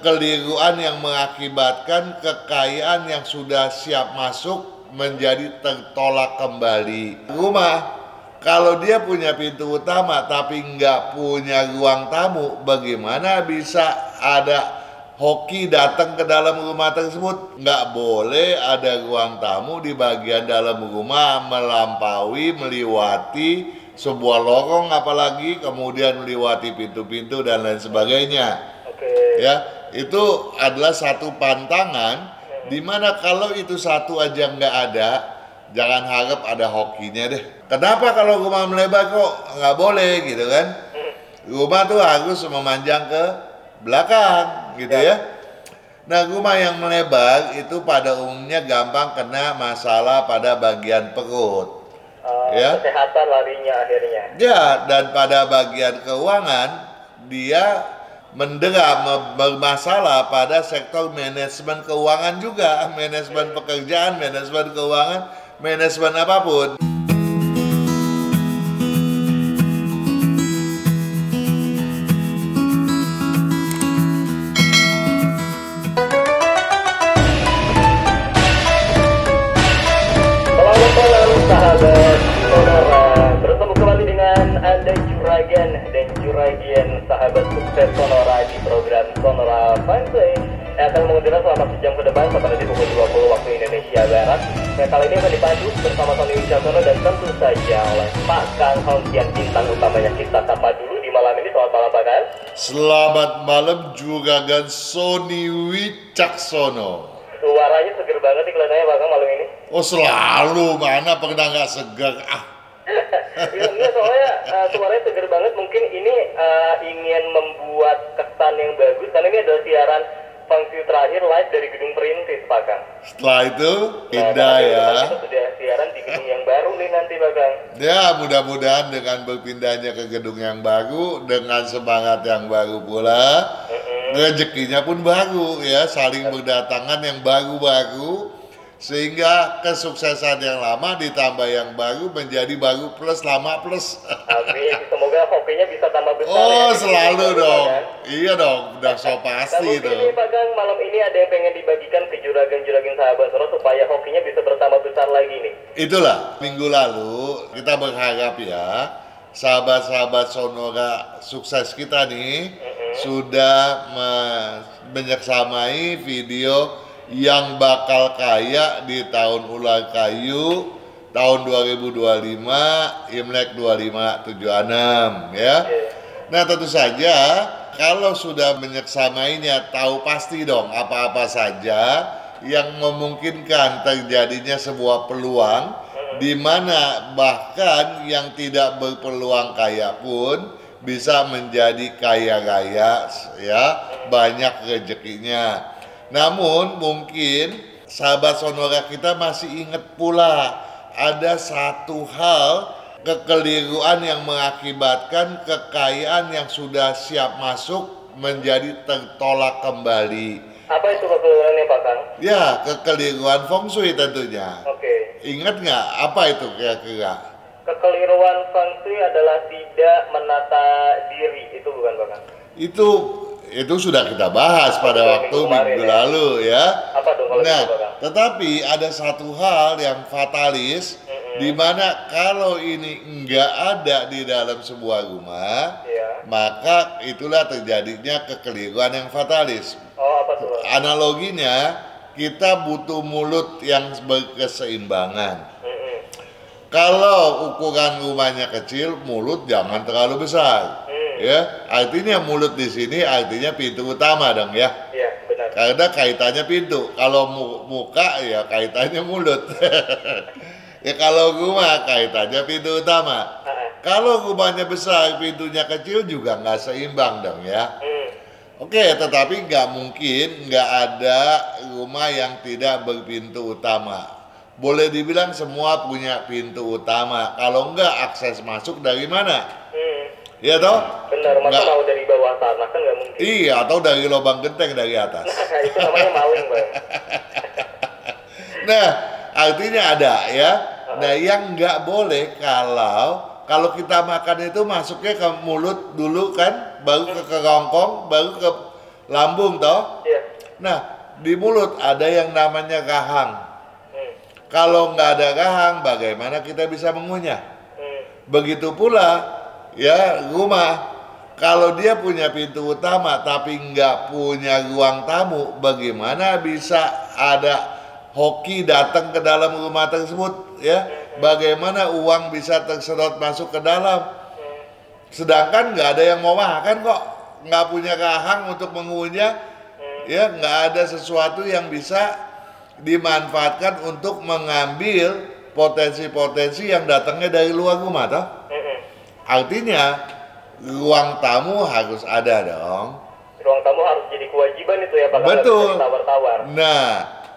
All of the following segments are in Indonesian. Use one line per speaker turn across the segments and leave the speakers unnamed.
kekeliruan yang mengakibatkan kekayaan yang sudah siap masuk menjadi tertolak kembali. Rumah, kalau dia punya pintu utama tapi nggak punya ruang tamu, bagaimana bisa ada hoki datang ke dalam rumah tersebut? Nggak boleh ada ruang tamu di bagian dalam rumah melewati sebuah lorong, apalagi kemudian melewati pintu-pintu dan lain sebagainya. Ya, itu adalah satu pantangan di mana kalau itu satu aja nggak ada, jangan harap ada hokinya deh. Kenapa kalau rumah melebar kok nggak boleh gitu kan? Rumah tuh harus memanjang ke belakang gitu ya. Nah, rumah yang melebar itu pada umumnya gampang kena masalah pada bagian perut. Ya.
Kesehatan larinya akhirnya.
Ya, dan pada bagian keuangan dia bermasalah pada sektor manajemen keuangan juga, manajemen pekerjaan, manajemen keuangan, manajemen apapun.
Sahabat Sonora, bertemu kembali dengan Anda Juragan dan Juragian sahabat sukses Sonora di program Sonora Fancy yang akan mengudara selama sejam ke depan sampai di pukul 20 waktu Indonesia Barat. Nah, kali ini akan dipandu bersama Tony Wicaksono dan tentu saja oleh Pak Kang Hongkian, bintang utamanya. Kita sapa dulu di malam ini. Selamat malam Pak Kang.
Selamat malam Juragan Sony Wicaksono.
Suaranya seger banget nih kelihatannya Pak Kang malam ini.
Oh selalu, mana pernah nggak segar
Iya, soalnya suaranya seger banget. Mungkin ini ingin membuat kesan yang bagus karena ini adalah siaran Fungsi terakhir live dari Gedung Perintis Pak Kang.
Setelah itu pindah ya.
Kita sudah siaran di gedung yang baru nih nanti Pak Kang.
Ya, mudah-mudahan dengan berpindahnya ke gedung yang baru dengan semangat yang baru pula, rezekinya pun baru ya, saling berdatangan yang baru-baru, sehingga kesuksesan yang lama ditambah yang baru menjadi baru plus lama plus.
Amin. Semoga hokinya bisa tambah besar.
Oh
ya,
selalu dong. Iya dong, udah so pasti itu.
Mungkin Pak Kang malam ini ada yang pengen dibagikan ke juragan-juragan sahabat Sonora supaya hokinya bisa bertambah besar lagi nih.
Itulah minggu lalu kita berharap ya sahabat-sahabat Sonora sukses kita nih sudah menyeksamai video yang bakal kaya di tahun ular kayu tahun 2025 Imlek 2576 ya. Nah tentu saja kalau sudah menyeksamainya tahu pasti dong apa-apa saja yang memungkinkan terjadinya sebuah peluang di mana bahkan yang tidak berpeluang kaya pun bisa menjadi kaya raya ya, banyak rezekinya. Namun mungkin sahabat Sonora kita masih ingat pula ada satu hal kekeliruan yang mengakibatkan kekayaan yang sudah siap masuk menjadi tertolak kembali.
Apa itu kekeliruannya Pak Kang?
Ya, kekeliruan feng shui tentunya.
Oke.
Ingat nggak apa itu kira-kira?
Kekeliruan feng shui adalah tidak menata diri, itu bukan Pak Kang?
Itu sudah kita bahas pada waktu minggu lalu ya.
Apa dong kalau
nah,
gitu, Pak Kang?
tetapi ada satu hal yang fatalis di mana kalau ini enggak ada di dalam sebuah rumah, maka itulah terjadinya kekeliruan yang fatalis.
Oh, apa tuh?
Analoginya kita butuh mulut yang berkeseimbangan. Kalau ukuran rumahnya kecil, mulut jangan terlalu besar. Ya, artinya mulut di sini artinya pintu utama dong ya.
Iya, benar.
Karena kaitannya pintu. Kalau muka ya kaitannya mulut. Ya kalau rumah kaitannya pintu utama. Kalau rumahnya besar, pintunya kecil juga nggak seimbang dong ya. Oke, tetapi nggak mungkin nggak ada rumah yang tidak berpintu utama. Boleh dibilang semua punya pintu utama. Kalau nggak akses masuk dari mana? Iya toh?
Benar, masa mau dari bawah tanah kan nggak mungkin.
Iya, atau dari lubang genteng dari atas.
Nah, itu namanya maling, Bang.
Nah, artinya ada ya. Nah, yang nggak boleh kalau kita makan itu masuknya ke mulut dulu kan, baru ke kerongkong, baru ke lambung toh.
Iya.
Nah, di mulut ada yang namanya rahang.
Hmm.
Kalau nggak ada rahang, bagaimana kita bisa mengunyah?
Hmm.
Begitu pula ya rumah. Kalau dia punya pintu utama tapi nggak punya ruang tamu, bagaimana bisa ada hoki datang ke dalam rumah tersebut? Ya, bagaimana uang bisa tersedot masuk ke dalam? Sedangkan nggak ada yang mau makan kok, nggak punya rahang untuk mengunyah, ya nggak ada sesuatu yang bisa dimanfaatkan untuk mengambil potensi-potensi yang datangnya dari luar rumah, toh? Artinya ruang tamu harus ada dong.
Ruang tamu harus jadi kewajiban itu ya Pak.
Betul.
Tawar-tawar.
Nah,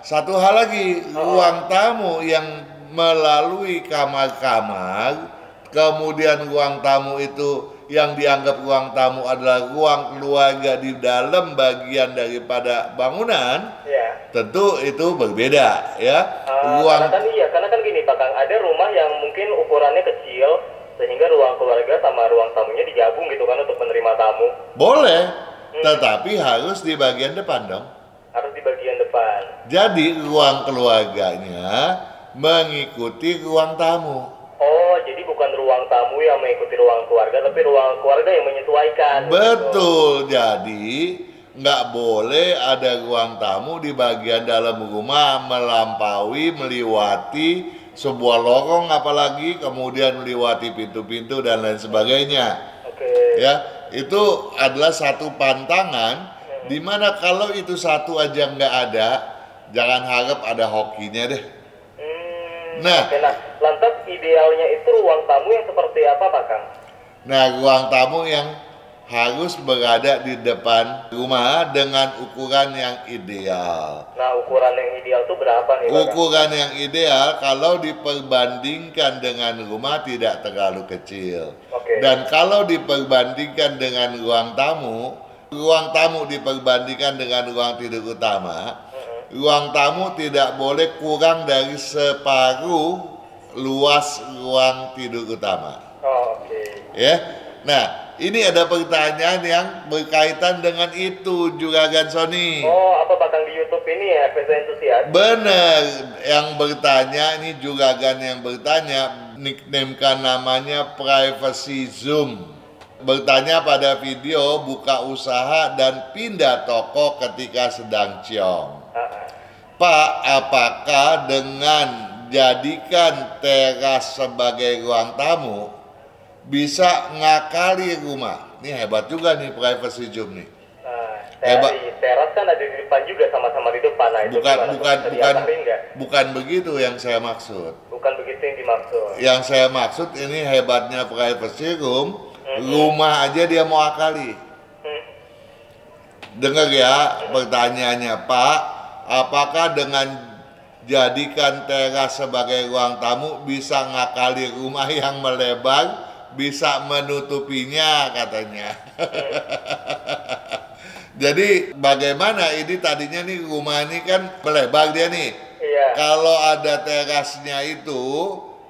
satu hal lagi, ruang tamu yang melalui kamar-kamar, kemudian ruang tamu itu yang dianggap ruang tamu adalah ruang keluarga di dalam bagian daripada bangunan,
Ya.
tentu itu berbeda ya.
Karena kan gini Pak Kang, ada rumah yang mungkin ukurannya kecil sehingga ruang keluarga sama ruang tamunya digabung gitu kan untuk menerima tamu.
Boleh, tetapi harus di bagian depan dong.
Harus di bagian depan.
Jadi ruang keluarganya mengikuti ruang tamu.
Oh, jadi bukan ruang tamu yang mengikuti ruang keluarga, tapi ruang keluarga yang menyesuaikan.
Betul, gitu. Jadi nggak boleh ada ruang tamu di bagian dalam rumah melewati sebuah lorong, apalagi kemudian melewati pintu-pintu dan lain sebagainya.
Oke.
Ya, itu adalah satu pantangan di mana kalau itu satu aja nggak ada, jangan harap ada hokinya deh. Nah,
Oke, lantas idealnya itu ruang tamu yang seperti apa Pak Kang?
Nah, ruang tamu yang harus berada di depan rumah dengan ukuran yang ideal.
Nah, ukuran yang ideal itu berapa nih Pak Kang?
Ukuran yang ideal kalau diperbandingkan dengan rumah tidak terlalu kecil.
Oke.
Dan kalau diperbandingkan dengan ruang tamu diperbandingkan dengan ruang tidur utama, ruang tamu tidak boleh kurang dari separuh luas ruang tidur utama.
Oh, oke.
Ya. Nah, ini ada pertanyaan yang berkaitan dengan itu Juragan Sony.
Oh, apa Pak Kang di YouTube ini ya, FPC Entusias?
Benar, yang bertanya ini Juragan yang bertanya, nickname-kan namanya Privacy Zoom. Bertanya pada video buka usaha dan pindah toko ketika sedang ciong. Pak, apakah dengan jadikan teras sebagai ruang tamu bisa ngakali rumah? Ini hebat juga nih Privacy Zoom nih. Hebat.
Teras kan ada di depan juga, sama-sama di depan. Nah, itu
bukan begitu yang saya maksud.
Bukan begitu yang dimaksud.
Yang saya maksud ini hebatnya Privacy Room, rumah aja dia mau akali. Dengar ya pertanyaannya, Pak, apakah dengan jadikan teras sebagai ruang tamu bisa ngakali rumah yang melebar, bisa menutupinya katanya. Jadi bagaimana ini tadinya nih rumah ini kan melebar dia nih.
Iya.
Kalau ada terasnya itu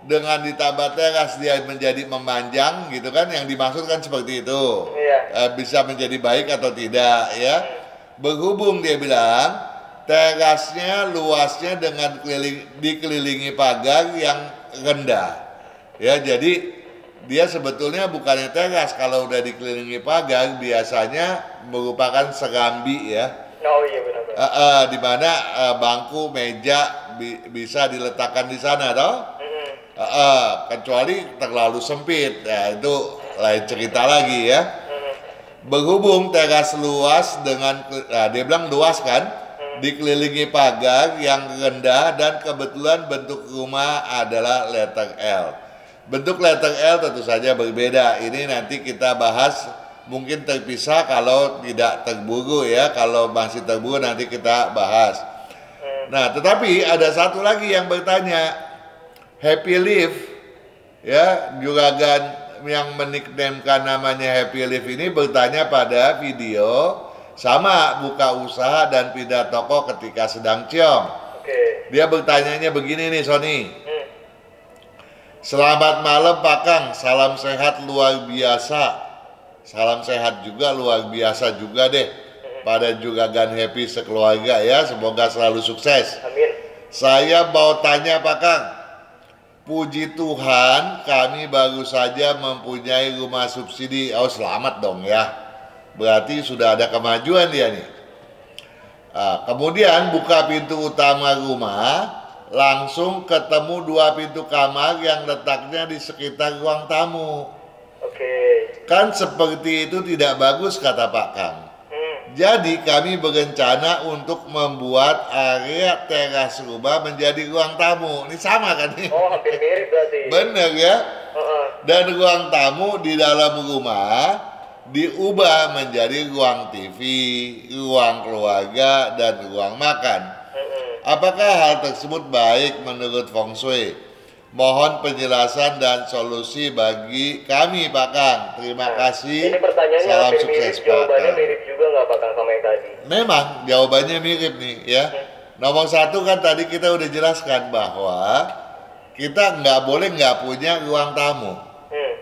dengan ditambah teras dia menjadi memanjang gitu kan, yang dimaksud kan seperti itu.
Iya.
Bisa menjadi baik atau tidak ya. Berhubung dia bilang terasnya luasnya dengan dikelilingi pagar yang rendah. Ya, jadi dia sebetulnya bukannya teras, kalau udah dikelilingi pagar biasanya merupakan serambi ya.
Oh iya benar-benar.
Di mana bangku, meja bisa diletakkan di sana toh. Kecuali terlalu sempit, ya itu lain cerita lagi ya. Berhubung teras luas dengan, dia bilang luas kan, dikelilingi pagar yang rendah dan kebetulan bentuk rumah adalah letter L. Bentuk letter L tentu saja berbeda. Ini nanti kita bahas mungkin terpisah kalau tidak terburu ya. Kalau masih terburu nanti kita bahas. Nah, tetapi ada satu lagi yang bertanya, Happy Live ya, juragan yang meniknamkan namanya Happy Live ini bertanya pada video sama buka usaha dan pindah toko ketika sedang ciong.
Oke.
Dia bertanyanya begini nih Sony. Selamat malam Pak Kang, salam sehat luar biasa. Salam sehat juga luar biasa juga deh. pada Juragan Happy sekeluarga ya, semoga selalu sukses.
Amin.
Saya mau tanya Pak Kang, puji Tuhan kami baru saja mempunyai rumah subsidi. Oh selamat dong ya, berarti sudah ada kemajuan dia nih. Kemudian buka pintu utama rumah, langsung ketemu 2 pintu kamar yang letaknya di sekitar ruang tamu.
Oke.
Kan seperti itu tidak bagus kata Pak Kang. Jadi kami berencana untuk membuat area teras rumah menjadi ruang tamu. Ini sama kan nih?
Oh hampir mirip berarti.
Bener ya? Dan ruang tamu di dalam rumah diubah menjadi ruang TV, ruang keluarga, dan ruang makan. Apakah hal tersebut baik menurut Feng Shui? Mohon penjelasan dan solusi bagi kami Pak Kang. Terima kasih.
Ini pertanyaannya
Salam
hampir
sukses
mirip,
Pak
jawabannya
Kang.
mirip juga nggak Pak Kang sama yang tadi?
Memang jawabannya mirip nih ya. Nomor 1 kan tadi kita udah jelaskan bahwa kita nggak boleh nggak punya ruang tamu.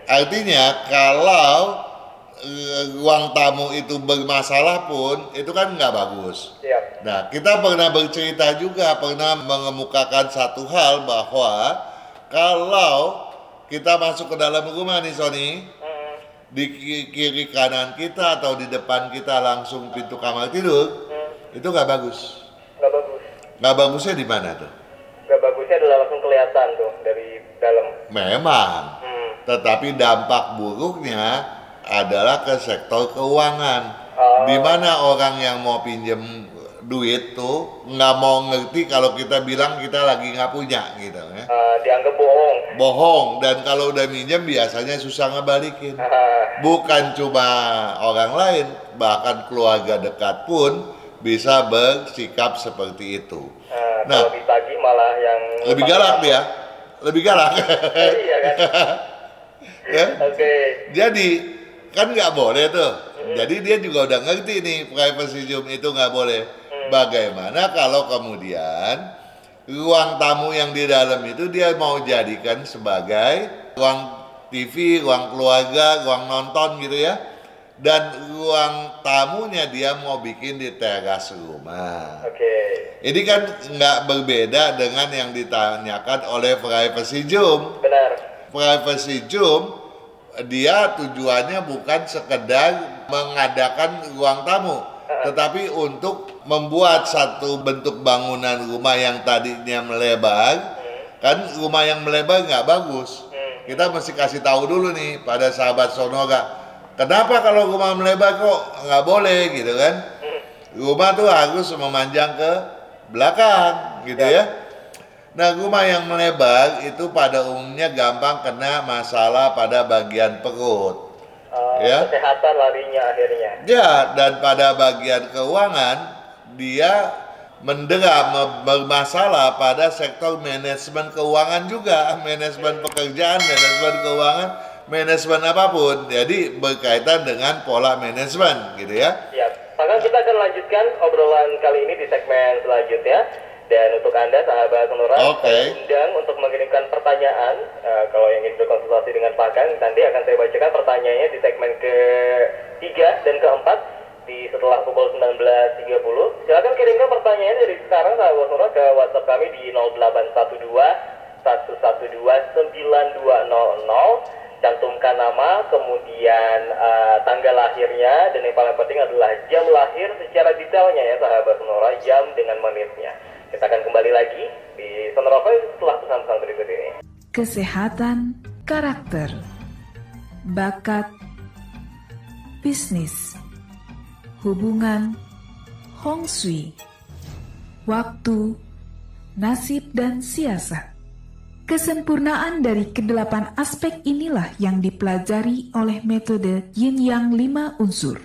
Artinya kalau ruang tamu itu bermasalah pun itu kan nggak bagus.
Siap.
Nah kita pernah bercerita juga, pernah mengemukakan satu hal bahwa kalau kita masuk ke dalam rumah nih Sony, di kiri kanan kita atau di depan kita langsung pintu kamar tidur, itu nggak bagus.
Nggak bagus.
Nggak bagusnya di mana tuh?
Nggak bagusnya adalah langsung kelihatan tuh dari dalam.
Memang, tetapi dampak buruknya adalah ke sektor keuangan, di mana orang yang mau pinjem duit tuh nggak mau ngerti kalau kita bilang kita lagi nggak punya gitu ya.
Dianggap bohong.
Bohong, dan kalau udah minjem biasanya susah ngebalikin. Bukan cuma orang lain, bahkan keluarga dekat pun bisa bersikap seperti itu.
Kalau ditagih malah yang
lebih galak dia, lebih galak.
Iya kan.
Ya?
Oke.
Jadi kan nggak boleh tuh. Jadi dia juga udah ngerti nih privacy zone itu nggak boleh. Bagaimana kalau kemudian ruang tamu yang di dalam itu dia mau jadikan sebagai ruang TV, ruang keluarga, ruang nonton gitu ya. Dan ruang tamunya dia mau bikin di teras rumah.
Oke.
Ini kan nggak berbeda dengan yang ditanyakan oleh privacy zoom.
Benar.
Privacy zoom dia tujuannya bukan sekedar mengadakan ruang tamu, tetapi untuk membuat satu bentuk bangunan rumah yang tadinya melebar. Kan rumah yang melebar nggak bagus. Kita mesti kasih tahu dulu nih pada sahabat Sonora, kenapa kalau rumah melebar kok nggak boleh gitu kan? Rumah tuh harus memanjang ke belakang gitu ya. Nah, rumah yang melebar itu pada umumnya gampang kena masalah pada bagian perut. Ya.
Kesehatan larinya akhirnya.
Ya, dan pada bagian keuangan dia mendera bermasalah pada sektor manajemen keuangan juga, manajemen pekerjaan, manajemen keuangan, manajemen apapun. Jadi berkaitan dengan pola manajemen gitu ya.
Siap. Maka kita akan lanjutkan obrolan kali ini di segmen selanjutnya. Dan untuk Anda sahabat Sonora, saya undang untuk mengirimkan pertanyaan. Kalau ingin berkonsultasi dengan Pak Kang, nanti akan saya bacakan pertanyaannya di segmen ke-3 dan ke-4 di setelah pukul 19.30. Silakan kirimkan pertanyaannya dari sekarang sahabat Sonora ke WhatsApp kami di 0812 112 9200. Cantumkan nama, kemudian tanggal lahirnya, dan yang paling penting adalah jam lahir secara detailnya ya sahabat Sonora, jam dengan menitnya. Kita akan kembali lagi di Sonora Voice setelah pesan-pesan berikut ini.
Kesehatan, karakter, bakat, bisnis, hubungan, Feng Shui, waktu, nasib, dan siasat. Kesempurnaan dari kedelapan aspek inilah yang dipelajari oleh metode Yin Yang 5 unsur,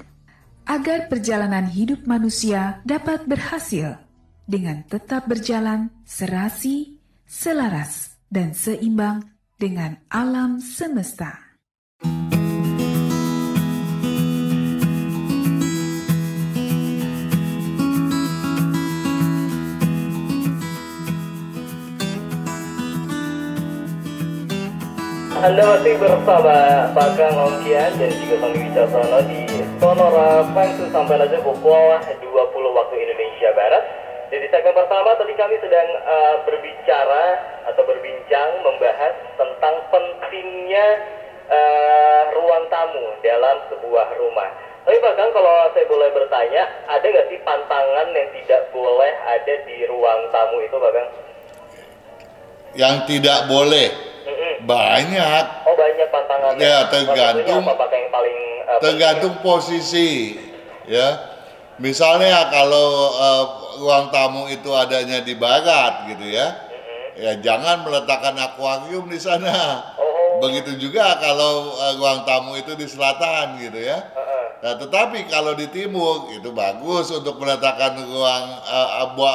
agar perjalanan hidup manusia dapat berhasil dengan tetap berjalan serasi, selaras, dan seimbang dengan alam semesta.
Anda masih bersama Pak Kang Ongkian dan juga Sony Wicaksono di Sonora Fans sampai saja pukul 20 waktu Indonesia Barat. Jadi segmen pertama tadi kami sedang berbicara atau berbincang membahas tentang pentingnya ruang tamu dalam sebuah rumah. Tapi bahkan kalau saya boleh bertanya, ada nggak sih pantangan yang tidak boleh ada di ruang tamu itu, Bagang?
Yang tidak boleh? Banyak.
Oh, banyak pantangannya.
Ya, tergantung.
Apakah yang paling
tergantung posisi, ya. Misalnya kalau ruang tamu itu adanya di barat, gitu ya, ya jangan meletakkan akuarium di sana. Begitu juga kalau ruang tamu itu di selatan, gitu ya. Nah, tetapi kalau di timur itu bagus untuk meletakkan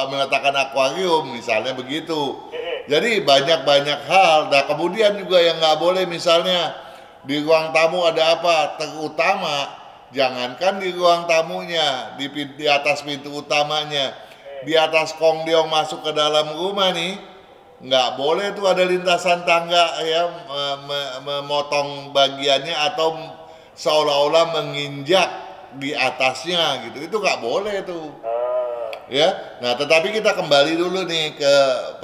meletakkan akuarium, misalnya begitu. Jadi banyak hal. Nah, kemudian juga yang nggak boleh misalnya di ruang tamu ada apa? Terutama jangankan di ruang tamunya, di atas pintu utamanya, di atas kongdeong masuk ke dalam rumah nih, nggak boleh tuh ada lintasan tangga ya, memotong bagiannya atau seolah-olah menginjak di atasnya gitu. Itu nggak boleh tuh. Ya, nah tetapi kita kembali dulu nih ke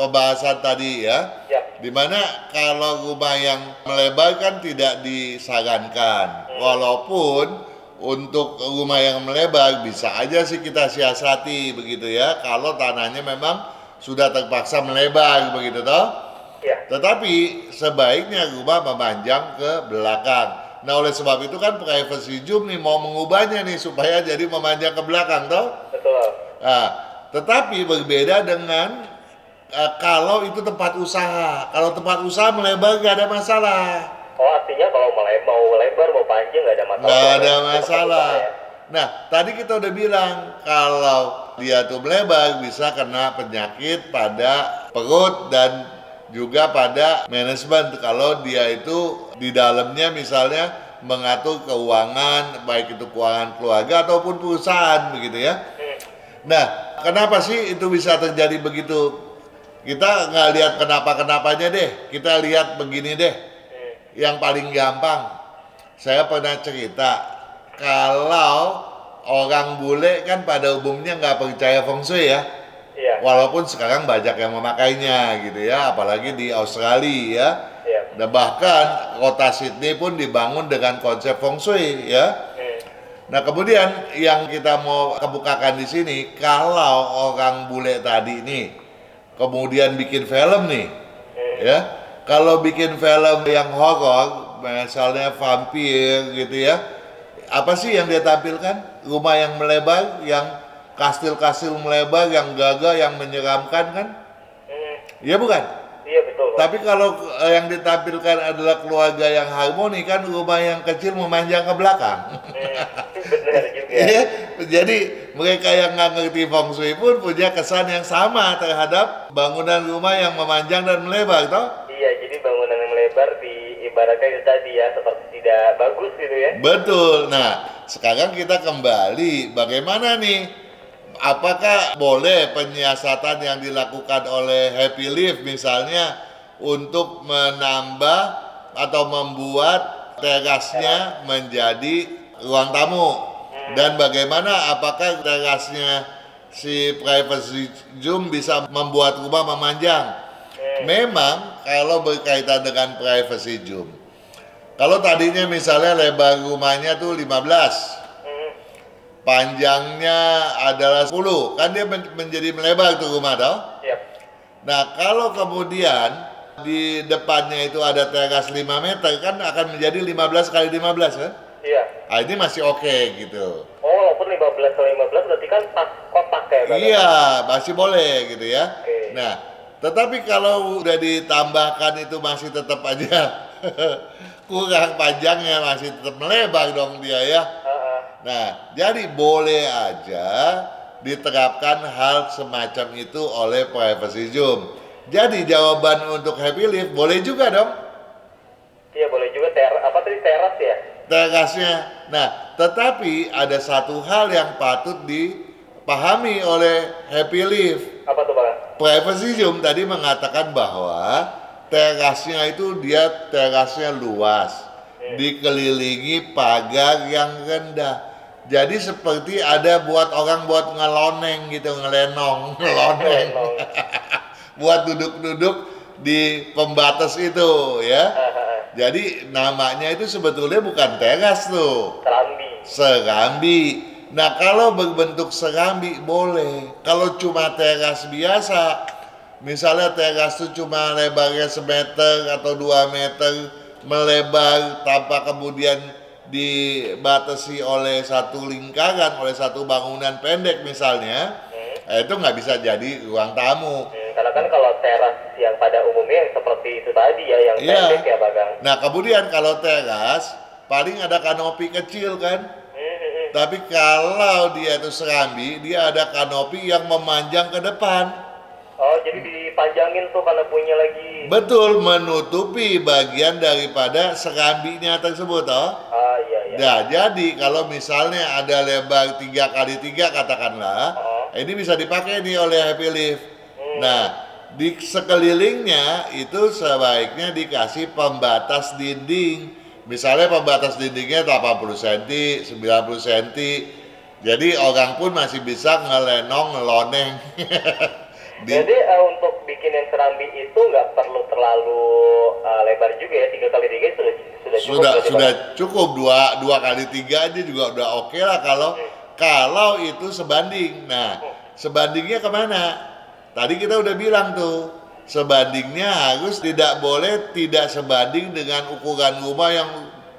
pembahasan tadi ya, dimana kalau rumah yang melebar kan tidak disarankan, walaupun untuk rumah yang melebar bisa aja sih kita siasati begitu ya, kalau tanahnya memang sudah terpaksa melebar begitu toh. Tetapi sebaiknya rumah memanjang ke belakang. Nah oleh sebab itu kan privacy zoom nih mau mengubahnya nih supaya jadi memanjang ke belakang toh.
Betul.
Nah, tetapi berbeda dengan kalau itu tempat usaha. Kalau tempat usaha melebar nggak ada masalah.
Oh, artinya kalau mau lebar, mau panjang nggak ada masalah.
Nggak ada masalah. Nah, tadi kita udah bilang kalau dia tuh melebar bisa kena penyakit pada perut dan juga pada manajemen. Kalau dia itu di dalamnya misalnya mengatur keuangan, baik itu keuangan keluarga ataupun perusahaan begitu ya. Nah, kenapa sih itu bisa terjadi begitu? Kita nggak lihat kenapa-kenapanya deh. Kita lihat begini deh. Yang paling gampang, saya pernah cerita, kalau orang bule kan pada umumnya nggak percaya feng shui ya. Walaupun sekarang banyak yang memakainya gitu ya, apalagi di Australia ya. Dan bahkan kota Sydney pun dibangun dengan konsep feng shui ya. Nah kemudian yang kita mau kebukakan di sini, kalau orang bule tadi nih kemudian bikin film nih, ya, kalau bikin film yang horor, misalnya vampir gitu ya, apa sih yang dia tampilkan? Rumah yang melebar, yang kastil-kastil melebar, yang gagah, yang menyeramkan kan? Iya bukan?
Iya betul.
Tapi kalau yang ditampilkan adalah keluarga yang harmoni kan, rumah yang kecil memanjang ke belakang.
Benar juga.
Iya, jadi mereka yang nggak ngerti feng shui pun punya kesan yang sama terhadap bangunan rumah yang memanjang dan melebar, toh?
Iya, jadi bangunan yang melebar ibaratnya itu tadi ya, seperti tidak bagus gitu ya.
Betul. Nah, sekarang kita kembali, bagaimana nih? Apakah boleh penyiasatan yang dilakukan oleh Happy Life misalnya untuk menambah atau membuat terasnya menjadi ruang tamu? Dan bagaimana apakah terasnya si privacy zoom bisa membuat rumah memanjang? Memang kalau berkaitan dengan privacy zoom, kalau tadinya misalnya lebar rumahnya tuh 15, panjangnya adalah 10, kan dia menjadi melebar tuh rumah toh? Nah kalau kemudian di depannya itu ada teras 5 meter kan akan menjadi 15 kali 15 kan?
Iya.
Ah ini masih oke gitu.
Oh, walaupun 15 kali 15 berarti kan pas kotak ya?
Iya, masih boleh gitu ya. Nah, tetapi kalau udah ditambahkan itu masih tetap aja kurang panjangnya, masih tetap melebar dong dia ya. Nah, jadi boleh aja diterapkan hal semacam itu oleh privacy zoom. Jadi jawaban untuk Happy Life boleh juga dong.
Iya boleh juga teras ya?
Terasnya. Nah, tetapi ada satu hal yang patut dipahami oleh Happy Life.
Apa tuh Bang?
Privacy zoom tadi mengatakan bahwa terasnya itu terasnya luas, dikelilingi pagar yang rendah. Jadi seperti ada buat orang buat ngeloneng gitu, ngelenong, ngeloneng. Buat duduk-duduk di pembatas itu ya. Jadi namanya itu sebetulnya bukan teras tuh.
Serambi.
Serambi. Nah kalau berbentuk serambi boleh. Kalau cuma teras biasa, misalnya teras itu cuma lebarnya 1 meter atau 2 meter melebar tanpa kemudian dibatasi oleh satu lingkaran, oleh satu bangunan pendek misalnya, itu nggak bisa jadi ruang tamu.
Karena kan kalau teras yang pada umumnya yang seperti itu tadi ya, yang pendek ya Bagang.
Nah kemudian kalau teras paling ada kanopi kecil kan. Tapi kalau dia itu serambi, dia ada kanopi yang memanjang ke depan.
Oh, jadi dipanjangin tuh kanopinya lagi.
Betul, menutupi bagian daripada serambinya tersebut, toh.
Ah, iya.
Nah, jadi kalau misalnya ada lebar 3x3 katakanlah, ini bisa dipakai nih oleh Happy Lift. Nah, di sekelilingnya itu sebaiknya dikasih pembatas dinding. Misalnya pembatas dindingnya 80 cm, 90 cm. Jadi orang pun masih bisa ngelenong, ngeloneng.
Jadi untuk bikin yang serambi itu nggak perlu terlalu lebar juga ya, 3x3
sudah cukup. 2x3 aja juga udah oke lah kalau itu sebanding. Nah, sebandingnya kemana? Tadi kita udah bilang tuh, sebandingnya harus tidak boleh tidak sebanding dengan ukuran rumah yang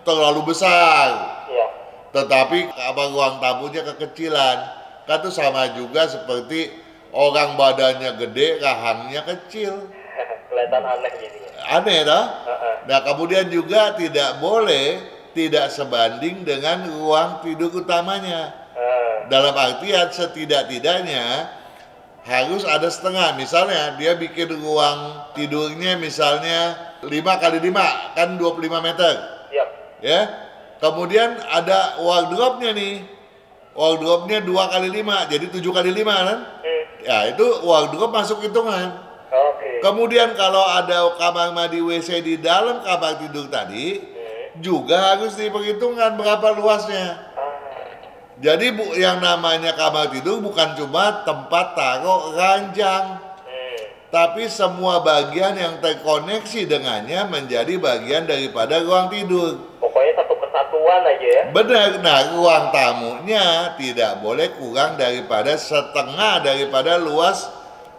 terlalu besar.
Iya.
Tetapi ruang tamunya kekecilan. Kan itu sama juga seperti orang badannya gede, rahangnya kecil.
Kelihatan aneh jadinya.
Aneh toh? Nah kemudian juga tidak boleh tidak sebanding dengan ruang tidur utamanya. Dalam artian setidak-tidaknya harus ada setengah. Misalnya dia bikin ruang tidurnya misalnya 5x5 kan 25 meter.
Yep.
Ya. Kemudian ada wardrobe-nya nih. Wardrobe-nya 2x5 jadi 7x5 kan? Ya itu wardrobe masuk hitungan.
Oke.
Kemudian kalau ada kamar mandi WC di dalam kamar tidur tadi juga harus diperhitungkan berapa luasnya. Jadi yang namanya kamar tidur bukan cuma tempat taruh ranjang, tapi semua bagian yang terkoneksi dengannya menjadi bagian daripada ruang tidur.
Pokoknya satu kesatuan aja ya.
Benar. Nah, ruang tamunya tidak boleh kurang daripada setengah daripada luas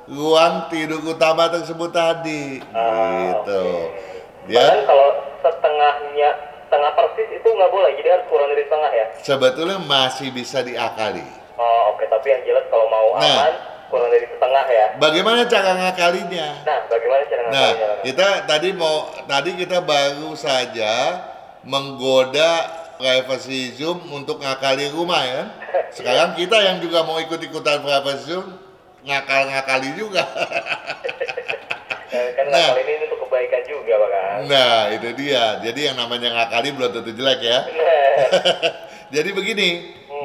ruang tidur utama tersebut tadi. Gitu. Ya.
Bahkan kalau setengah persis itu nggak boleh, jadi harus kurang dari setengah ya?
Sebetulnya masih bisa diakali.
Oh oke, tapi yang jelas kalau mau aman kurang dari setengah ya.
Bagaimana cara ngakalinya?
Nah, bagaimana cara ngakalinya?
Tadi kita baru saja menggoda privacy Zoom untuk ngakali rumah ya. Sekarang kita yang juga mau ikut-ikutan privacy Zoom, ngakali juga.
Kan ngakal ini untuk kebaikan juga, Bang.
Nah, itu dia. Jadi yang namanya ngakali belum tentu jelek ya. Jadi begini,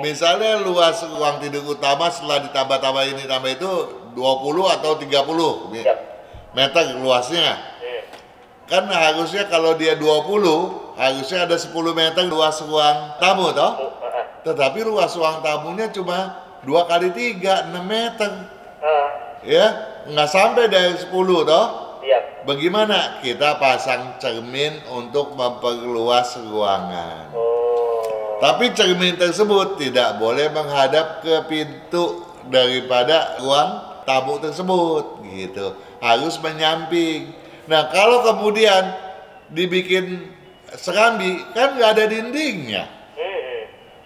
misalnya luas ruang tidur utama setelah ditambah-tambah ini tambah itu 20 atau 30 meter luasnya. Kan harusnya kalau dia 20, harusnya ada 10 meter luas ruang tamu toh. Tetapi luas ruang tamunya cuma 2x3, 6 meter. Ya, nggak sampai dari 10 toh. Bagaimana? Kita pasang cermin untuk memperluas ruangan. Tapi cermin tersebut tidak boleh menghadap ke pintu daripada ruang tamu tersebut, gitu. Harus menyamping. Nah, kalau kemudian dibikin serambi, kan nggak ada dindingnya.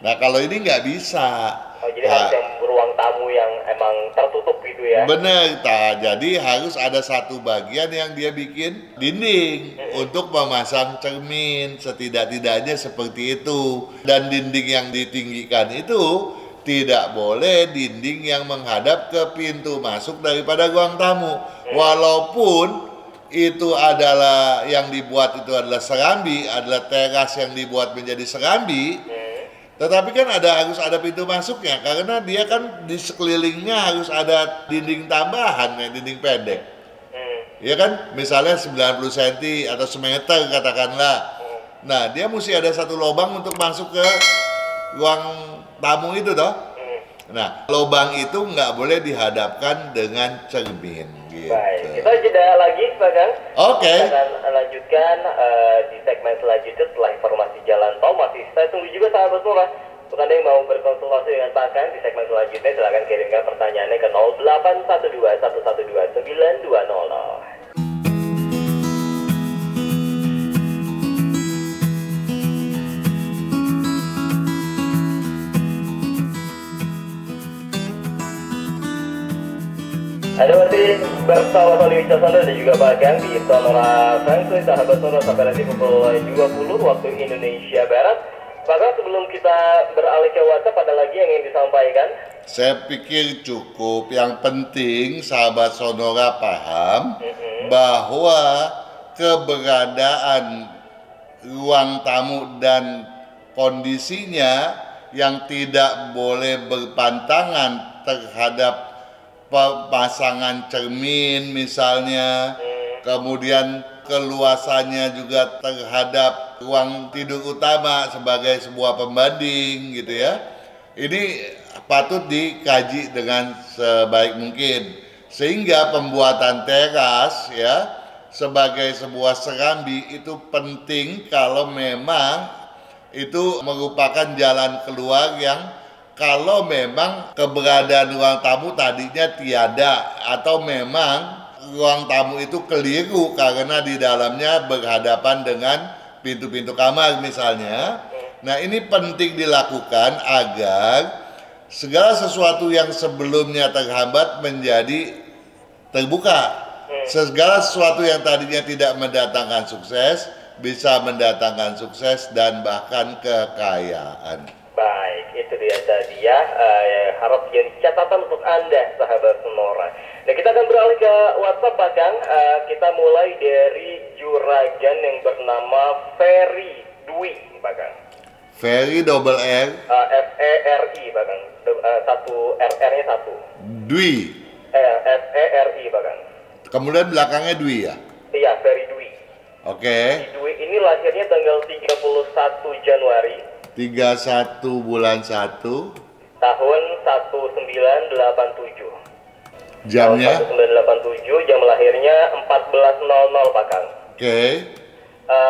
Nah, kalau ini nggak bisa.
Jadi harus yang ruang tamu yang emang tertutup gitu ya?
Benar, jadi harus ada satu bagian yang dia bikin dinding untuk memasang cermin, setidak-tidaknya seperti itu. Dan dinding yang ditinggikan itu tidak boleh dinding yang menghadap ke pintu masuk daripada ruang tamu. Walaupun itu adalah yang dibuat itu adalah serambi, adalah teras yang dibuat menjadi serambi, tetapi kan harus ada pintu masuknya, karena dia kan di sekelilingnya harus ada dinding tambahan, dinding pendek. Ya kan, misalnya 90 cm atau semeter katakanlah. Nah, dia mesti ada satu lubang untuk masuk ke ruang tamu itu toh. Nah, lubang itu nggak boleh dihadapkan dengan cermin gitu.
Baik, kita jeda lagi Pak Kang.
Oke.
Kita akan lanjutkan di segmen selanjutnya setelah informasi jalan tol. Masih saya tunggu juga sahabat Sonora. Untuk Anda yang mau berkonsultasi dengan Pak Kang di segmen selanjutnya, silakan kirimkan pertanyaannya ke 0812 112 9200. Ada masih bersama Tony Wicaksono dan juga Pak Kang di Sonora Feng Shui, sahabat Sonora, sampai nanti pukul 20 waktu Indonesia Barat. Pak Kang, sebelum kita beralih ke WhatsApp, ada lagi yang ingin disampaikan?
Saya pikir cukup. Yang penting sahabat Sonora paham bahwa keberadaan ruang tamu dan kondisinya yang tidak boleh berpantangan terhadap pemasangan cermin misalnya, kemudian keluasannya juga terhadap ruang tidur utama sebagai sebuah pembanding gitu ya. Ini patut dikaji dengan sebaik mungkin, sehingga pembuatan teras ya sebagai sebuah serambi itu penting kalau memang itu merupakan jalan keluar yang kalau memang keberadaan ruang tamu tadinya tiada atau memang ruang tamu itu keliru karena di dalamnya berhadapan dengan pintu-pintu kamar misalnya. Nah, ini penting dilakukan agar segala sesuatu yang sebelumnya terhambat menjadi terbuka. Segala sesuatu yang tadinya tidak mendatangkan sukses bisa mendatangkan sukses dan bahkan kekayaan.
Baik, itu dia tadi ya, harap jadi catatan untuk Anda sahabat Sonora. Nah, kita akan beralih ke WhatsApp Pak Kang. Kita mulai dari juragan yang bernama Ferry Dwi Pak Kang.
Ferry double R
F-E-R-I Pak Kang. Satu R-nya satu.
Dwi.
F-E-R-I Pak Kang.
Kemudian belakangnya Dwi ya?
Iya, Ferry Dwi.
Oke.
Dwi ini lahirnya tanggal 31 Januari
31 bulan 1
tahun 1987.
jamnya.
Tahun 1987, jam lahirnya 14.00 Pak Kang.
Oke.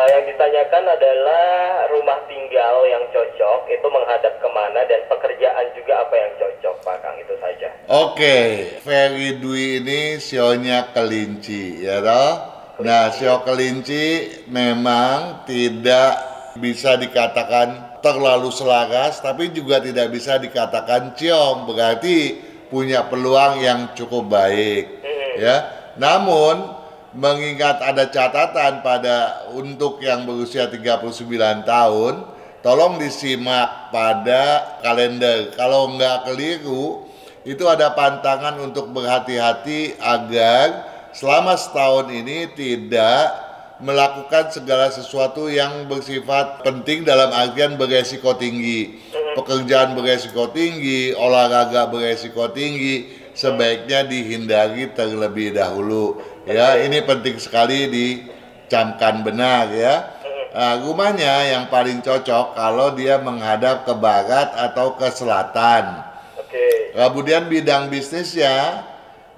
Yang ditanyakan adalah rumah tinggal yang cocok itu menghadap kemana dan pekerjaan juga apa yang cocok Pak Kang, itu saja.
Oke, Ferry Dwi ini sionya kelinci ya toh. Nah, sio kelinci memang tidak bisa dikatakan terlalu selaras, tapi juga tidak bisa dikatakan ciong, berarti punya peluang yang cukup baik ya. Namun mengingat ada catatan pada untuk yang berusia 39 tahun, tolong disimak pada kalender. Kalau nggak keliru, itu ada pantangan untuk berhati-hati agar selama setahun ini tidak melakukan segala sesuatu yang bersifat penting dalam artian beresiko tinggi. Pekerjaan beresiko tinggi, olahraga beresiko tinggi, sebaiknya dihindari terlebih dahulu. Ya, ini penting sekali dicamkan benar ya. Nah, rumahnya yang paling cocok kalau dia menghadap ke barat atau ke selatan. Kemudian bidang bisnisnya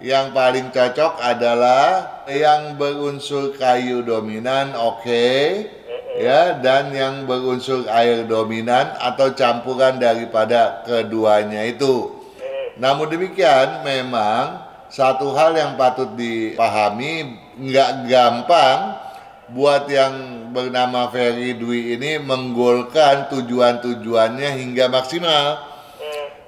yang paling cocok adalah yang berunsur kayu dominan, ya, dan yang berunsur air dominan atau campuran daripada keduanya itu. Namun demikian, memang satu hal yang patut dipahami, nggak gampang buat yang bernama Ferry Dwi ini menggolkan tujuan-tujuannya hingga maksimal.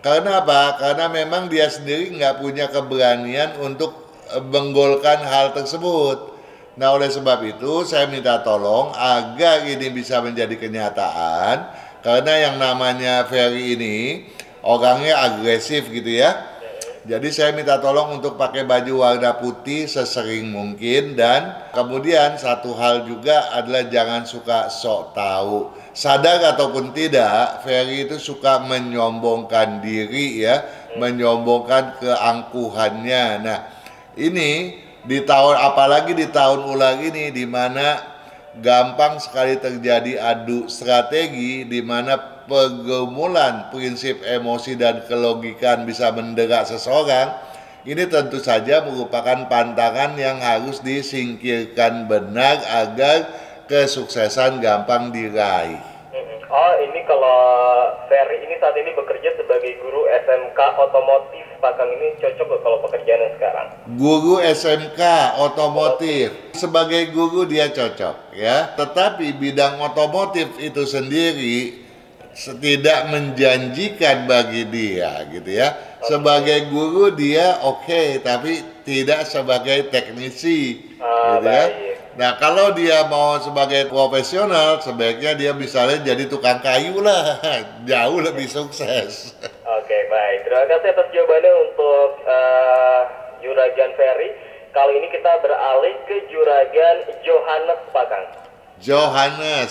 Karena apa? Karena memang dia sendiri nggak punya keberanian untuk menggolkan hal tersebut. Nah, oleh sebab itu saya minta tolong agar ini bisa menjadi kenyataan. Karena yang namanya Ferry ini orangnya agresif gitu ya. Jadi saya minta tolong untuk pakai baju warna putih sesering mungkin. Dan kemudian satu hal juga adalah jangan suka sok tahu. Sadar ataupun tidak, Ferry itu suka menyombongkan diri ya, menyombongkan keangkuhannya. Nah, ini di tahun, apalagi di tahun ular ini, di mana gampang sekali terjadi adu strategi, di mana pergumulan prinsip emosi dan kelogikan bisa mendera seseorang, ini tentu saja merupakan pantangan yang harus disingkirkan benar agar kesuksesan gampang diraih.
Oh, ini kalau Ferry ini saat ini bekerja sebagai guru SMK otomotif, Pak Kang, ini cocok gak kalau pekerjaan yang sekarang?
Guru SMK otomotif, sebagai guru dia cocok ya. Tetapi bidang otomotif itu sendiri tidak menjanjikan bagi dia gitu ya. Sebagai guru dia oke, tapi tidak sebagai teknisi gitu ya. Nah, kalau dia mau sebagai profesional, sebaiknya dia misalnya jadi tukang kayu lah, jauh lebih sukses.
Oke, baik. Terima kasih atas jawabannya untuk Juragan Ferry. Kali ini kita beralih ke Juragan Johannes, Pak Kang.
Johannes.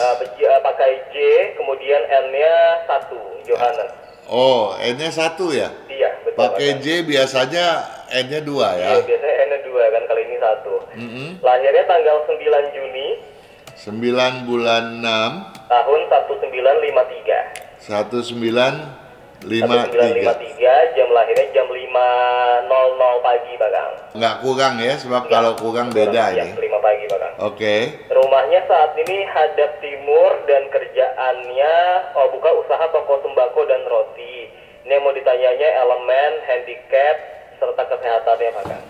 Pakai J, kemudian N-nya 1, Johannes.
Oh, N-nya 1 ya?
Iya, betul.
Pakai J biasanya N-nya 2 ya?
Iya, biasanya N-nya 2 kan, kali ini 1. Lahirnya tanggal 9 Juni
9 bulan 6
tahun 1953.
1953.
Jam lahirnya jam 5.00 pagi, Pak Kang.
Nggak kurang ya, sebab kalau kurang beda
Jam
ini.
5 pagi, Pak Kang.
Oke.
Rumahnya saat ini hadap timur dan kerjaannya buka usaha toko sembako dan roti. Ini yang mau ditanyanya elemen, handicap, serta kesehatannya, Pak Kang.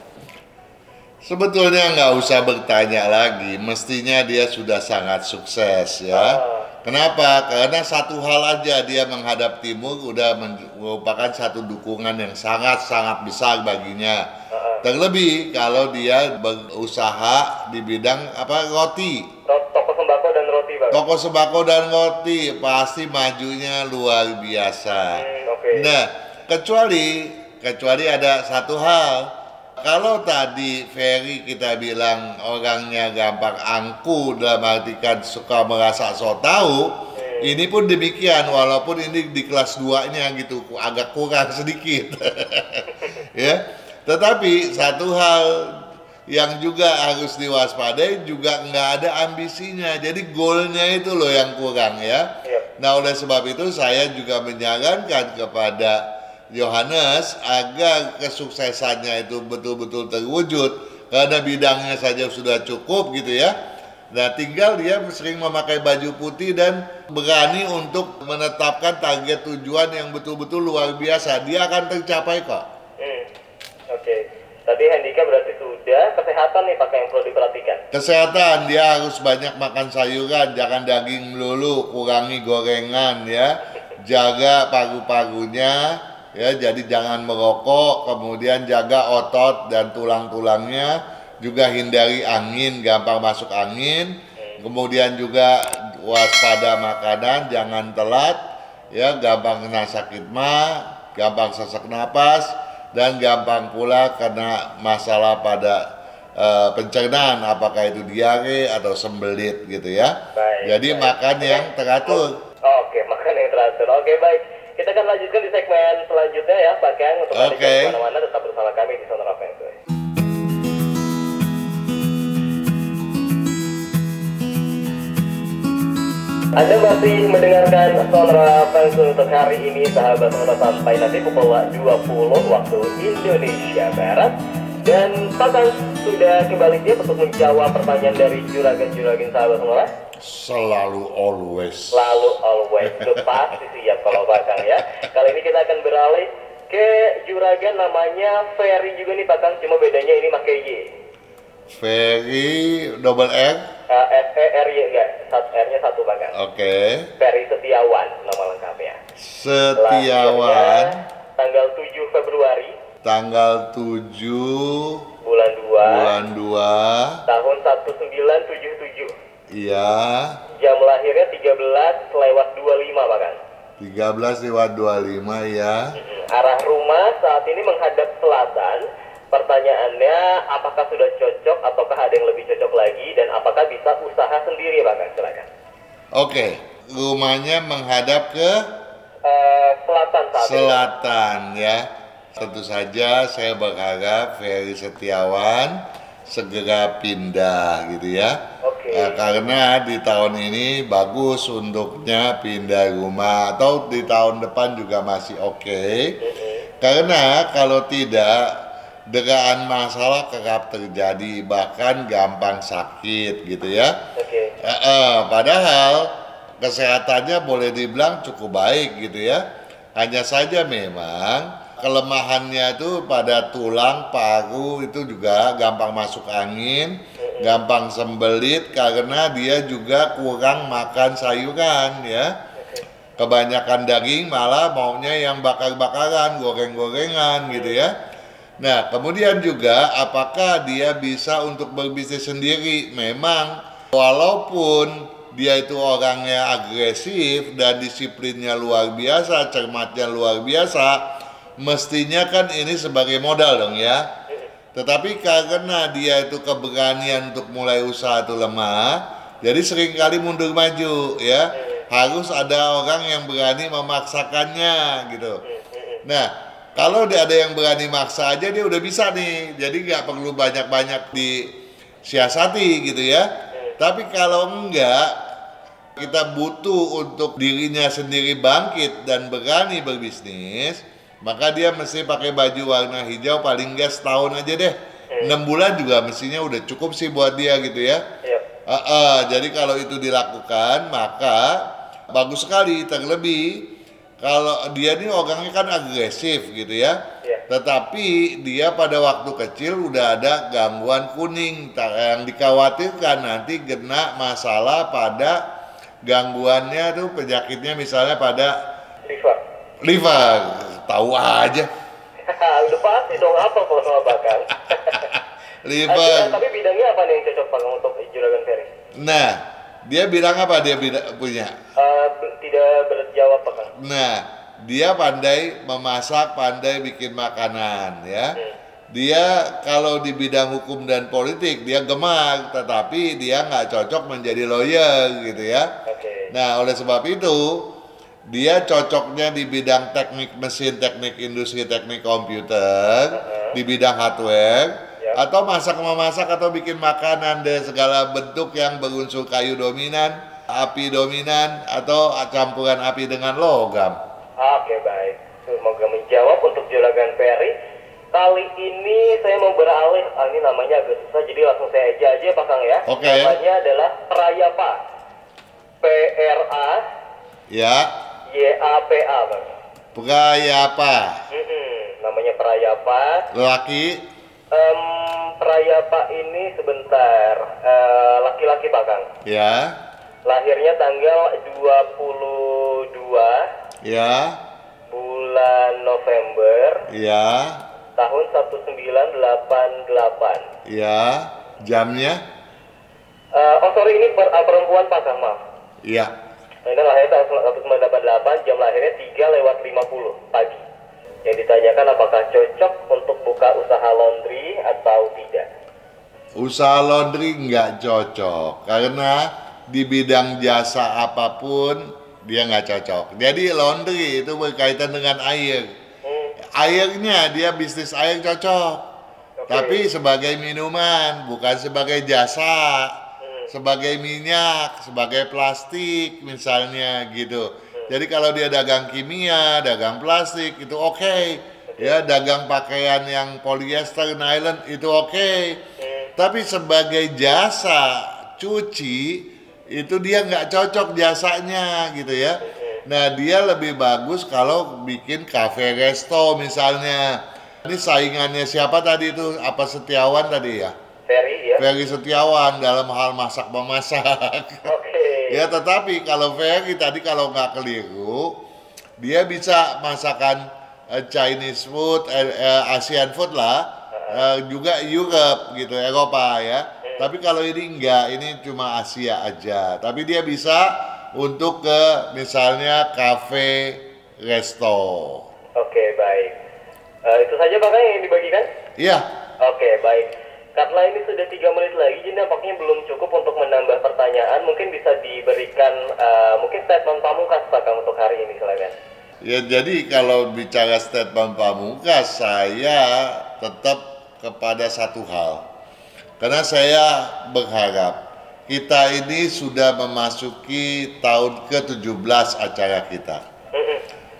Sebetulnya nggak usah bertanya lagi, mestinya dia sudah sangat sukses ya. Kenapa? Karena satu hal aja, dia menghadap timur udah merupakan satu dukungan yang sangat-sangat besar baginya. Terlebih kalau dia berusaha di bidang roti.
Toko sembako dan roti, Pak.
Toko sembako dan roti pasti majunya luar biasa. Nah, kecuali ada satu hal. Kalau tadi Ferry kita bilang orangnya gampang angku, dalam artikan suka merasa so tahu, ini pun demikian, walaupun ini di kelas 2 nya gitu agak kurang sedikit. Ya. Tetapi satu hal yang juga harus diwaspadai, juga nggak ada ambisinya, jadi goalnya itu loh yang kurang ya. Nah, oleh sebab itu saya juga menyarankan kepada Johannes agar kesuksesannya itu betul-betul terwujud, karena bidangnya saja sudah cukup gitu ya. Nah, tinggal dia sering memakai baju putih dan berani untuk menetapkan target tujuan yang betul-betul luar biasa. Dia akan tercapai kok.
Oke. Tadi handicap berarti sudah. Kesehatan nih Pak yang perlu diperhatikan.
Kesehatan, dia harus banyak makan sayuran, jangan daging melulu, kurangi gorengan ya. Jaga paru-parunya ya, jadi jangan merokok, kemudian jaga otot dan tulang-tulangnya, juga hindari angin, gampang masuk angin, kemudian juga waspada makanan, jangan telat ya, gampang kena sakit mah, gampang sesak napas, dan gampang pula kena masalah pada pencernaan, apakah itu diare atau sembelit gitu ya. Jadi makan yang teratur.
Oke, makan yang teratur. Oke, baik. Kita akan lanjutkan di segmen selanjutnya ya, Pak Kang. Untuk Anda jangan kemana-mana, tetap bersama kami di Sonora Feng Shui. Anda masih mendengarkan Sonora Feng Shui untuk hari ini, sahabat Sonora, sampai nanti pukul 20 waktu Indonesia Barat. Dan Pak Kang sudah kembali siap untuk menjawab pertanyaan dari juragan-juragan sahabat Sonora?
Selalu always.
Sudah pasti siap kalau Pak Kang ya. Kali ini kita akan beralih ke juragan namanya Ferry juga nih Pak Kang, cuma bedanya ini pakai Y.
Ferry double R?
F-E-R-Y enggak, R-nya 1 Pak Kang.
Oke.
Ferry Setiawan nama lengkapnya.
Setiawan.
Tanggal 7 Februari.
Tanggal 7
bulan
2
tahun 1977.
Iya.
Jam lahirnya 13:25 Pak Kang.
13:25 ya.
Arah rumah saat ini menghadap selatan. Pertanyaannya, apakah sudah cocok ataukah ada yang lebih cocok lagi, dan apakah bisa usaha sendiri Pak Kang? Silakan.
Oke, rumahnya menghadap ke
selatan saat
selatan ya. Tentu saja saya berharap Ferry Setiawan segera pindah gitu ya.
Oke.
Karena di tahun ini bagus untuknya pindah rumah, atau di tahun depan juga masih oke. Karena kalau tidak, degaan masalah kerap terjadi, bahkan gampang sakit gitu ya. Padahal kesehatannya boleh dibilang cukup baik gitu ya. Hanya saja memang kelemahannya itu pada tulang, paru itu juga gampang masuk angin, gampang sembelit karena dia juga kurang makan sayuran ya. Kebanyakan daging malah maunya yang bakar-bakaran, goreng-gorengan gitu ya. Nah, kemudian juga apakah dia bisa untuk berbisnis sendiri? Memang walaupun dia itu orangnya agresif dan disiplinnya luar biasa, cermatnya luar biasa, mestinya kan ini sebagai modal dong ya. Tetapi karena dia itu keberanian untuk mulai usaha itu lemah, jadi seringkali mundur maju ya. Harus ada orang yang berani memaksakannya gitu. Nah, kalau dia ada yang berani maksa aja dia udah bisa nih. Jadi nggak perlu banyak-banyak disiasati gitu ya. Tapi kalau enggak, kita butuh untuk dirinya sendiri bangkit dan berani berbisnis, maka dia mesti pakai baju warna hijau paling nggak setahun aja deh. 6 bulan juga mestinya udah cukup sih buat dia gitu ya. Jadi kalau itu dilakukan maka bagus sekali. Terlebih kalau dia ini orangnya kan agresif gitu ya. Tetapi dia pada waktu kecil udah ada gangguan kuning yang dikhawatirkan nanti kena masalah pada gangguannya tuh, penyakitnya misalnya pada liver. Tahu aja.
Udah pasti dong, apa kalau sama bakal.
Liver.
Tapi bidangnya apa nih yang cocok Pak untuk Juragan Ferry?
Nah, dia bilang apa dia punya?
Tidak berjawab Pak.
Nah, dia pandai memasak, pandai bikin makanan ya. Dia kalau di bidang hukum dan politik dia gemar, tetapi dia nggak cocok menjadi lawyer gitu ya. Nah, oleh sebab itu dia cocoknya di bidang teknik mesin, teknik industri, teknik komputer, di bidang hardware, atau masak-memasak atau bikin makanan dari segala bentuk yang berunsur kayu dominan, api dominan, atau campuran api dengan logam.
Oke, baik. Semoga menjawab untuk Juragan Ferry. Kali ini saya mau beralih, ini namanya agak susah, jadi langsung saya aja Pak Kang ya. Namanya adalah Prayapa. P-R-A Y-A-P-A Bang.
Prayapa.
Namanya Prayapa.
Laki?
Prayapa ini sebentar, laki-laki Pak Kang.
Ya.
Lahirnya tanggal 22 bulan November. Tahun 1988.
Jamnya?
Sorry, ini perempuan Pak Kang, maaf.
Iya.
Ini lahirnya tahun 1988, jam lahirnya 3:50 pagi. Yang ditanyakan apakah cocok untuk buka usaha laundry atau tidak?
Usaha laundry nggak cocok, karena di bidang jasa apapun dia nggak cocok. Jadi laundry itu berkaitan dengan air. Airnya dia bisnis air cocok, tapi sebagai minuman, bukan sebagai jasa, sebagai minyak, sebagai plastik misalnya gitu. Jadi kalau dia dagang kimia, dagang plastik itu oke. Ya, dagang pakaian yang polyester, nylon itu oke. Tapi sebagai jasa cuci itu dia nggak cocok jasanya gitu ya. Nah, dia lebih bagus kalau bikin cafe resto misalnya. Ini saingannya siapa tadi itu? Apa Setiawan tadi ya?
Ferry ya.
Ferry Setiawan dalam hal masak memasak. Ya, tetapi kalau Ferry tadi kalau nggak keliru, dia bisa masakan Chinese food, Asian food lah, juga Europe gitu, Eropa ya. Tapi kalau ini enggak, ini cuma Asia aja. Tapi dia bisa untuk ke misalnya cafe resto.
Oke, baik. Itu saja Pak yang dibagikan?
Iya.
Oke, baik. Karena ini sudah 3 menit lagi, jadi nampaknya belum cukup untuk menambah pertanyaan. Mungkin bisa diberikan mungkin statement pamungkas Pak untuk hari ini, silakan.
Ya, jadi kalau bicara statement pamungkas, saya tetap kepada satu hal. Karena saya berharap kita ini sudah memasuki tahun ke-17 acara kita.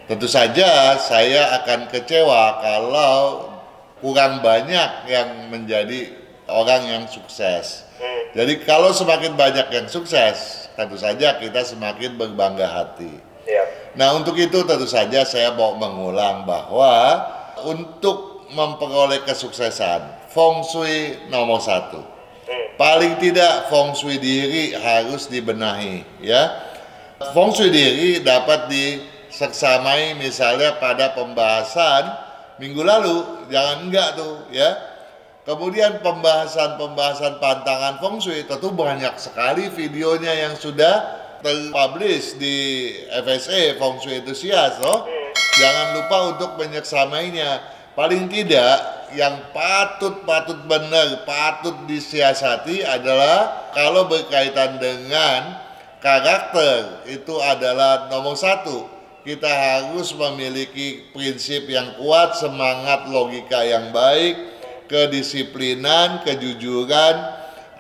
Tentu saja saya akan kecewa kalau kurang banyak yang menjadi orang yang sukses. Jadi kalau semakin banyak yang sukses, tentu saja kita semakin berbangga hati. Nah, untuk itu tentu saja saya mau mengulang bahwa untuk memperoleh kesuksesan, feng shui nomor 1. Paling tidak feng shui diri harus dibenahi, ya. Feng shui diri dapat diseksamai misalnya pada pembahasan minggu lalu, jangan enggak tuh, ya. Kemudian pembahasan pantangan feng shui, tentu banyak sekali videonya yang sudah terpublish di FSA Feng Shui Enthusiast, loh. Jangan lupa untuk menyeksamainya. Paling tidak yang patut benar, patut disiasati adalah kalau berkaitan dengan karakter, itu adalah nomor 1. Kita harus memiliki prinsip yang kuat, semangat logika yang baik, kedisiplinan, kejujuran,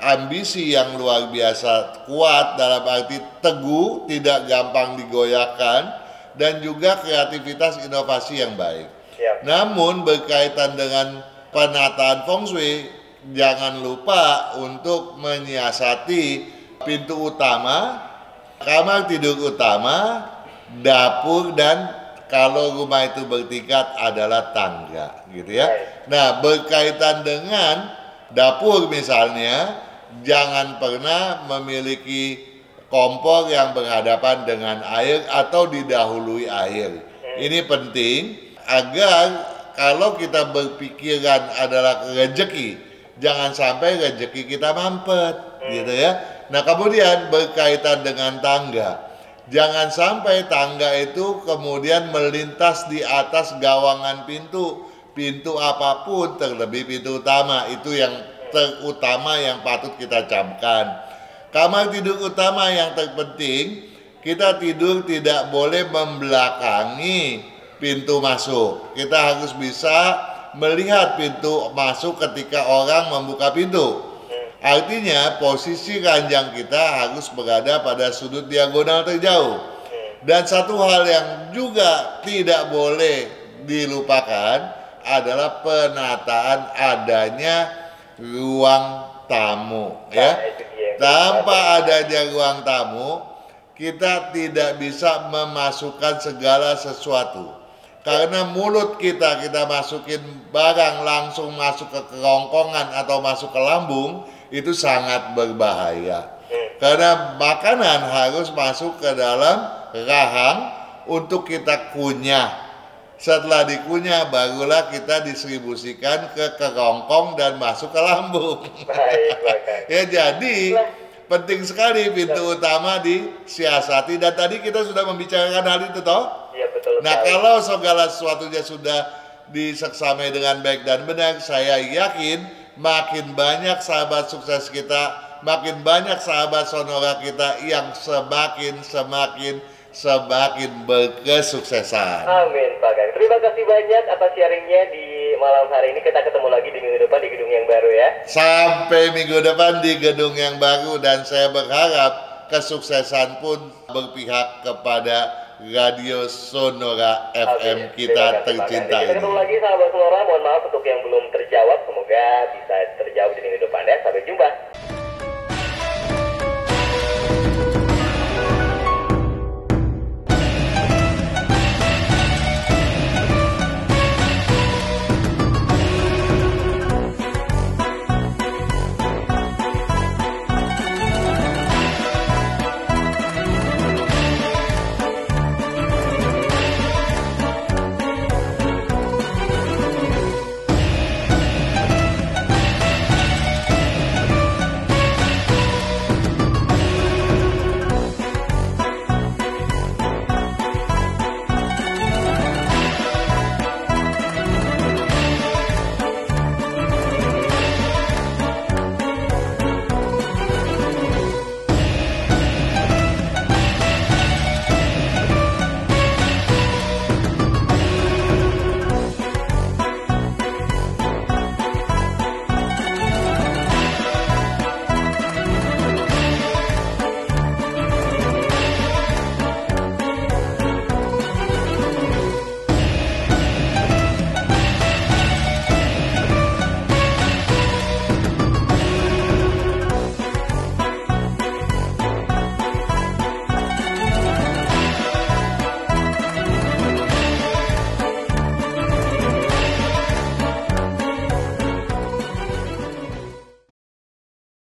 ambisi yang luar biasa kuat dalam arti teguh, tidak gampang digoyahkan, dan juga kreativitas inovasi yang baik. Namun berkaitan dengan penataan feng shui, jangan lupa untuk menyiasati pintu utama, kamar tidur utama, dapur, dan kalau rumah itu bertingkat adalah tangga, gitu ya. Nah, berkaitan dengan dapur misalnya, jangan pernah memiliki kompor yang berhadapan dengan air atau didahului air. Ini penting agar kalau kita berpikiran adalah rezeki, jangan sampai rezeki kita mampet, gitu ya. Nah, kemudian berkaitan dengan tangga, jangan sampai tangga itu kemudian melintas di atas gawangan pintu apapun, terlebih pintu utama. Itu yang terutama yang patut kita camkan. Kamar tidur utama yang terpenting, kita tidur tidak boleh membelakangi pintu masuk. Kita harus bisa melihat pintu masuk ketika orang membuka pintu. Artinya posisi ranjang kita harus berada pada sudut diagonal terjauh. Dan satu hal yang juga tidak boleh dilupakan adalah penataan adanya ruang tamu, ya. Tanpa adanya ruang tamu, kita tidak bisa memasukkan segala sesuatu. Karena mulut kita masukin barang langsung masuk ke kerongkongan atau masuk ke lambung, itu sangat berbahaya. Karena makanan harus masuk ke dalam rahang untuk kita kunyah. Setelah dikunyah, barulah kita distribusikan ke kerongkong dan masuk ke lambung. Ya, jadi penting sekali pintu utama disiasati, dan tadi kita sudah membicarakan hal itu toh. Nah, kalau segala sesuatunya sudah diseksamai dengan baik dan benar, saya yakin makin banyak sahabat sukses kita, makin banyak sahabat sonora kita yang semakin berkesuksesan.
Amin, Pak Kang. Terima kasih banyak atas sharingnya di malam hari ini. Kita ketemu lagi di minggu depan di gedung yang baru, ya.
Sampai minggu depan di gedung yang baru, dan saya berharap kesuksesan pun berpihak kepada Radio Sonora FM kita tercinta
ini. Kita ketemu lagi sahabat Sonora. Mohon maaf untuk yang belum terjawab, semoga bisa terjawab di minggu depan, ya. Sampai jumpa.